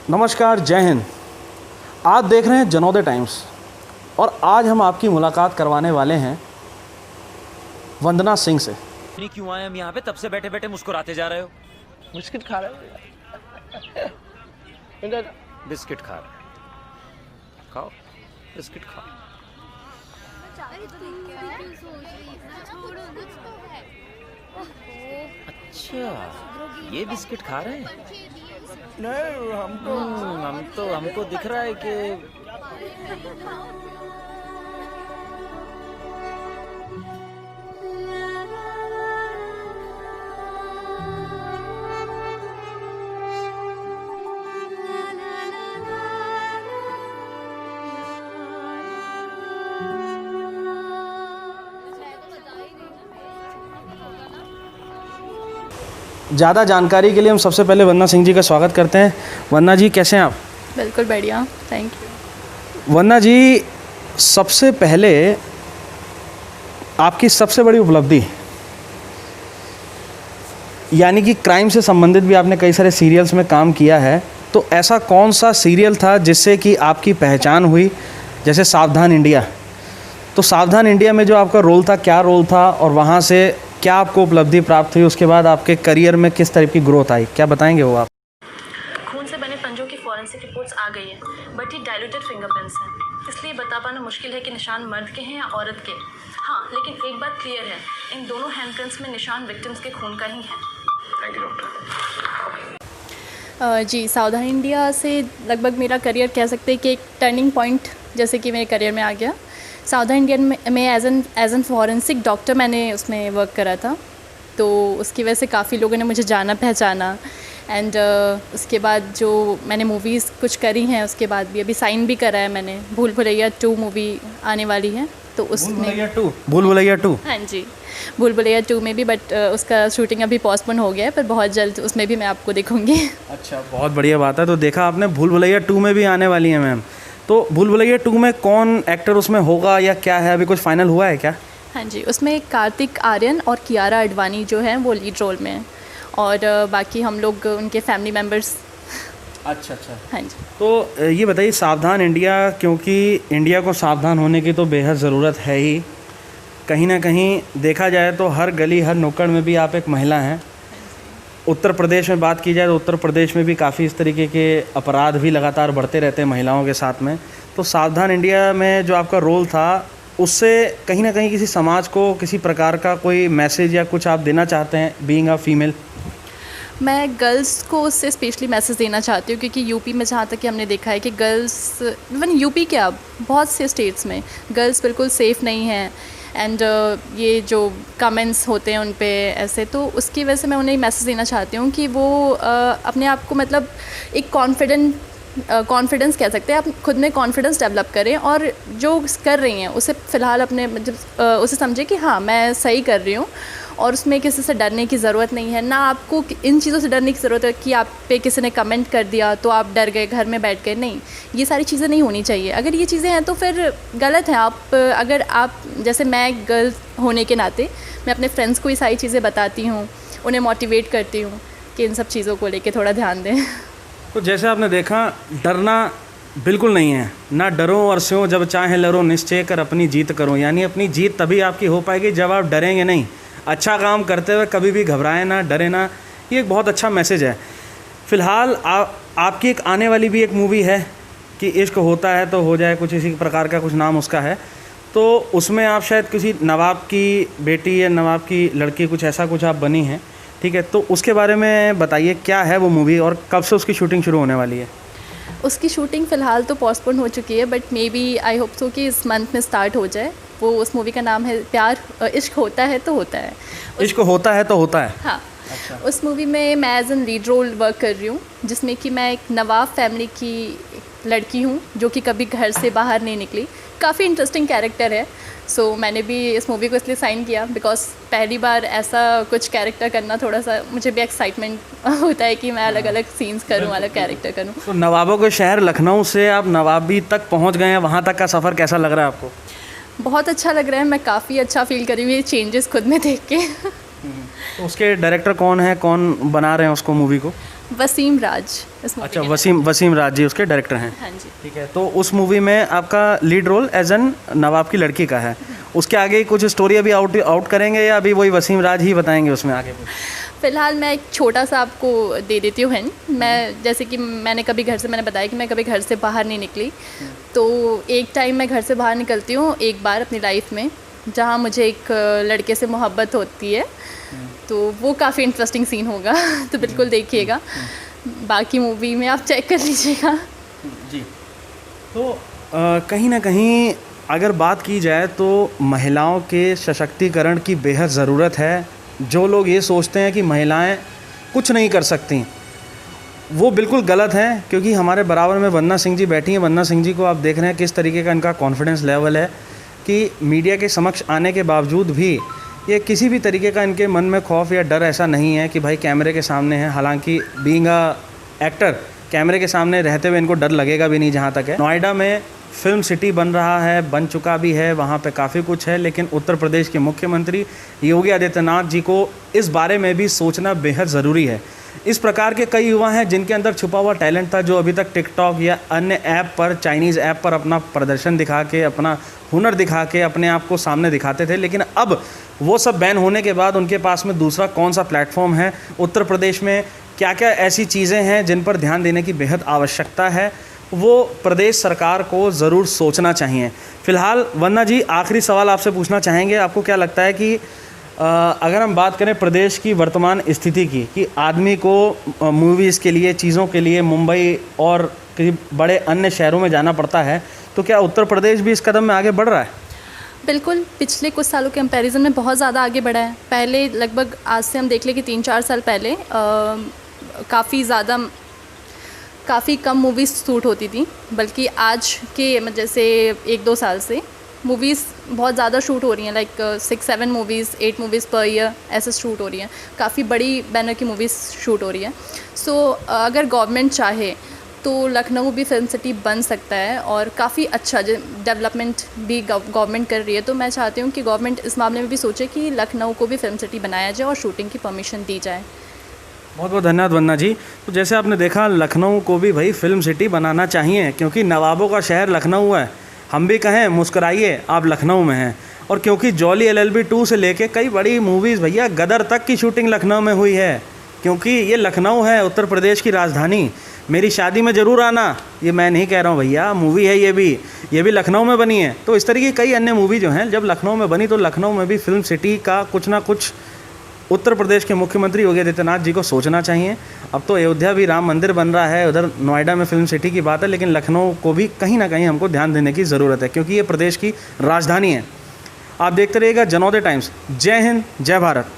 नमस्कार, जय हिंद। आप देख रहे हैं जनोदय टाइम्स और आज हम आपकी मुलाकात करवाने वाले हैं वंदना सिंह से। नहीं क्यों आए हम यहाँ पे? तब से बैठे बैठे मुस्कुराते जा रहे हो। बिस्किट खा रहे हो? बिस्किट खा रहे खाओ, बिस्किट खाओ। अच्छा, ये बिस्किट खा रहे हैं? नहीं, हमको दिख रहा है कि ज़्यादा जानकारी के लिए हम सबसे पहले वंदना सिंह जी का स्वागत करते हैं। वंदना जी, कैसे हैं आप? बिल्कुल बढ़िया, थैंक यू। वंदना जी, सबसे पहले आपकी सबसे बड़ी उपलब्धि, यानी कि क्राइम से संबंधित भी आपने कई सारे सीरियल्स में काम किया है, तो ऐसा कौन सा सीरियल था जिससे कि आपकी पहचान हुई? जैसे सावधान इंडिया, तो सावधान इंडिया में जो आपका रोल था, क्या रोल था और वहाँ से क्या आपको उपलब्धि प्राप्त हुई? उसके बाद आपके करियर में किस तरह की ग्रोथ आई, क्या बताएंगे वो आप? खून से बने पंजों की फॉरेंसिक रिपोर्ट्स आ गई है, बट ये डाइल्यूटेड फिंगरप्रिंट्स हैं, इसलिए बता पाना मुश्किल है कि निशान मर्द के हैं या औरत के। हाँ, लेकिन एक बात क्लियर है, इन दोनों हैंडप्रिंट्स में निशान विक्टिम्स के खून का ही है। Thank you doctor. जी, सावधान इंडिया से लगभग मेरा करियर कह सकते हैं कि एक टर्निंग पॉइंट जैसे कि मेरे करियर में आ गया। सावधान इंडिया में एज एन फॉरेंसिक डॉक्टर मैंने उसमें वर्क करा था, तो उसकी वजह से काफ़ी लोगों ने मुझे जाना पहचाना। एंड उसके बाद जो मैंने मूवीज़ कुछ करी हैं, उसके बाद भी अभी साइन भी करा है मैंने। भूल भुलैया 2 मूवी आने वाली है, तो उसमें भूल भुलैया 2। हाँ जी, भूल भुलैया 2 में भी, बट उसका शूटिंग अभी पोस्टपोन हो गया है, पर बहुत जल्द उसमें भी मैं आपको दिखूंगी। अच्छा, बहुत बढ़िया बात है। तो देखा आपने, भूल भुलैया 2 में भी आने वाली है मैम। तो भूल भुलैया 2 में कौन एक्टर उसमें होगा या क्या है, अभी कुछ फाइनल हुआ है क्या? हाँ जी, उसमें कार्तिक आर्यन और कियारा आडवाणी जो हैं वो लीड रोल में हैं, और बाकी हम लोग उनके फैमिली मेम्बर्स। अच्छा। हाँ जी। तो ये बताइए, सावधान इंडिया, क्योंकि इंडिया को सावधान होने की तो बेहद ज़रूरत है ही। कहीं ना कहीं देखा जाए तो हर गली हर नुक्कड़ में भी आप एक महिला हैं। उत्तर प्रदेश में बात की जाए तो उत्तर प्रदेश में भी काफ़ी इस तरीके के अपराध भी लगातार बढ़ते रहते हैं महिलाओं के साथ में। तो सावधान इंडिया में जो आपका रोल था, उससे कहीं ना कहीं किसी समाज को किसी प्रकार का कोई मैसेज या कुछ आप देना चाहते हैं, बीइंग अ फीमेल? मैं गर्ल्स को उससे स्पेशली मैसेज देना चाहती हूँ, क्योंकि यूपी में जहाँ तक कि हमने देखा है कि गर्ल्स, इवन यूपी के अब बहुत से स्टेट्स में गर्ल्स बिल्कुल सेफ़ नहीं हैं। एंड ये जो कमेंट्स होते हैं उन पे ऐसे, तो उसकी वजह से मैं उन्हें मैसेज देना चाहती हूँ कि वो अपने आप को मतलब एक कॉन्फिडेंस कह सकते हैं, आप खुद में कॉन्फिडेंस डेवलप करें, और जो कर रही हैं उसे फ़िलहाल अपने मतलब उसे समझे कि हाँ, मैं सही कर रही हूँ, और उसमें किसी से डरने की ज़रूरत नहीं है। ना आपको इन चीज़ों से डरने की ज़रूरत है कि आप पे किसी ने कमेंट कर दिया तो आप डर गए, घर में बैठ गए। नहीं, ये सारी चीज़ें नहीं होनी चाहिए। अगर ये चीज़ें हैं तो फिर गलत है। अगर आप जैसे मैं गर्ल होने के नाते मैं अपने फ्रेंड्स को ये सारी चीज़ें बताती हूँ, उन्हें मोटिवेट करती हूँ कि इन सब चीज़ों को लेके थोड़ा ध्यान दें। तो जैसे आपने देखा, डरना बिल्कुल नहीं है। ना डरो और स्यों, जब चाहे लड़ो, निश्चय कर अपनी जीत करो। यानी अपनी जीत तभी आपकी हो पाएगी जब आप डरेंगे नहीं। अच्छा काम करते हुए कभी भी घबराएं ना, डरे ना। ये एक बहुत अच्छा मैसेज है। फ़िलहाल आपकी एक आने वाली भी एक मूवी है कि इश्क होता है तो हो जाए, कुछ इसी प्रकार का कुछ नाम उसका है। तो उसमें आप शायद किसी नवाब की बेटी या नवाब की लड़की, कुछ ऐसा कुछ आप बनी हैं, ठीक है? तो उसके बारे में बताइए, क्या है वो मूवी और कब से उसकी शूटिंग शुरू होने वाली है? उसकी शूटिंग फ़िलहाल तो पोस्टपोन हो चुकी है, but may be I hope so कि इस मंथ में स्टार्ट हो जाए। वो उस मूवी का नाम है इश्क होता है तो होता है। इश्क होता है तो होता है। हाँ। अच्छा। उस मूवी में मैं as an lead role work कर रही हूँ, जिसमें कि मैं एक नवाब फैमिली की लड़की हूँ जो कि कभी घर से बाहर नहीं निकली। काफ़ी इंटरेस्टिंग कैरेक्टर है। सो मैंने भी इस मूवी को इसलिए साइन किया बिकॉज पहली बार ऐसा कुछ कैरेक्टर करना, थोड़ा सा मुझे भी एक्साइटमेंट होता है कि मैं अलग अलग सीन्स करूँ, अलग कैरेक्टर करूँ। तो नवाबों के शहर लखनऊ से आप नवाबी तक पहुंच गए हैं, वहां तक का सफ़र कैसा लग रहा है आपको? बहुत अच्छा लग रहा है, मैं काफ़ी अच्छा फील करी हुई चेंजेस खुद में देख के। तो उसके डायरेक्टर कौन है, कौन बना रहे हैं उसको, मूवी को? वसीम राज इस movie अच्छा, के वसीम राज जी उसके डायरेक्टर हैं। हाँ जी। ठीक है, तो उस मूवी में आपका लीड रोल एज एन नवाब की लड़की का है। उसके आगे कुछ स्टोरी अभी आउट करेंगे या अभी वही वसीम राज ही बताएंगे उसमें आगे? फ़िलहाल मैं एक छोटा सा आपको दे देती हूँ हिंट। मैं जैसे कि मैंने बताया कि मैं कभी घर से बाहर नहीं निकली, तो एक टाइम मैं घर से बाहर निकलती हूँ एक बार अपनी लाइफ में, जहाँ मुझे एक लड़के से मोहब्बत होती है। तो वो काफ़ी इंटरेस्टिंग सीन होगा तो बिल्कुल देखिएगा। बाकी मूवी में आप चेक कर लीजिएगा। जी, तो कहीं ना कहीं अगर बात की जाए तो महिलाओं के सशक्तिकरण की बेहद ज़रूरत है। जो लोग ये सोचते हैं कि महिलाएं कुछ नहीं कर सकती, वो बिल्कुल गलत हैं, क्योंकि हमारे बराबर में वंदना सिंह जी बैठी हैं। वंदना सिंह जी को आप देख रहे हैं किस तरीके का इनका कॉन्फिडेंस लेवल है कि मीडिया के समक्ष आने के बावजूद भी ये किसी भी तरीके का इनके मन में खौफ या डर ऐसा नहीं है कि भाई कैमरे के सामने है। हालांकि बीइंग अ एक्टर कैमरे के सामने रहते हुए इनको डर लगेगा भी नहीं जहाँ तक है। नोएडा में फिल्म सिटी बन रहा है, बन चुका भी है, वहाँ पे काफ़ी कुछ है, लेकिन उत्तर प्रदेश के मुख्यमंत्री योगी आदित्यनाथ जी को इस बारे में भी सोचना बेहद ज़रूरी है। इस प्रकार के कई युवा हैं जिनके अंदर छुपा हुआ टैलेंट था, जो अभी तक टिकटॉक या अन्य ऐप पर, चाइनीज़ ऐप पर अपना प्रदर्शन दिखा के, अपना हुनर दिखा के अपने आप को सामने दिखाते थे। लेकिन अब वो सब बैन होने के बाद उनके पास में दूसरा कौन सा प्लेटफॉर्म है? उत्तर प्रदेश में क्या क्या ऐसी चीज़ें हैं जिन पर ध्यान देने की बेहद आवश्यकता है, वो प्रदेश सरकार को ज़रूर सोचना चाहिए। फ़िलहाल वंदना जी, आखिरी सवाल आपसे पूछना चाहेंगे, आपको क्या लगता है कि अगर हम बात करें प्रदेश की वर्तमान स्थिति की, कि आदमी को मूवीज़ के लिए, चीज़ों के लिए मुंबई और कई बड़े अन्य शहरों में जाना पड़ता है, तो क्या उत्तर प्रदेश भी इस कदम में आगे बढ़ रहा है? बिल्कुल, पिछले कुछ सालों के कंपैरिजन में बहुत ज़्यादा आगे बढ़ा है। पहले लगभग, आज से हम देख लें कि 3-4 साल पहले काफ़ी कम मूवीज़ शूट होती थी, बल्कि आज के जैसे 1-2 साल से मूवीज़ बहुत ज़्यादा शूट हो रही हैं। Like 6-7 movies, 8 movies per year ऐसे शूट हो रही हैं। काफ़ी बड़ी बैनर की मूवीज़ शूट हो रही हैं। सो अगर गवर्नमेंट चाहे तो लखनऊ भी फिल्म सिटी बन सकता है, और काफ़ी अच्छा डेवलपमेंट भी गवर्नमेंट कर रही है। तो मैं चाहती हूँ कि गवर्नमेंट इस मामले में भी सोचे कि लखनऊ को भी फिल्म सिटी बनाया जाए और शूटिंग की परमिशन दी जाए। बहुत बहुत धन्यवाद वंदना जी। तो जैसे आपने देखा, लखनऊ को भी भाई फिल्म सिटी बनाना चाहिए, क्योंकि नवाबों का शहर लखनऊ है। हम भी कहें मुस्कुराइए, आप लखनऊ में हैं। और क्योंकि जॉली LLB 2 से लेके कई बड़ी मूवीज़, भैया गदर तक की शूटिंग लखनऊ में हुई है, क्योंकि ये लखनऊ है उत्तर प्रदेश की राजधानी। मेरी शादी में ज़रूर आना, ये मैं नहीं कह रहा हूँ भैया, मूवी है ये भी लखनऊ में बनी है। तो इस तरीके की कई अन्य मूवी जो हैं जब लखनऊ में बनी, तो लखनऊ में भी फिल्म सिटी का कुछ ना कुछ उत्तर प्रदेश के मुख्यमंत्री योगी आदित्यनाथ जी को सोचना चाहिए। अब तो अयोध्या भी राम मंदिर बन रहा है, उधर नोएडा में फिल्म सिटी की बात है, लेकिन लखनऊ को भी कहीं ना कहीं हमको ध्यान देने की ज़रूरत है, क्योंकि ये प्रदेश की राजधानी है। आप देखते रहिएगा जनोदय टाइम्स। जय हिंद, जय भारत।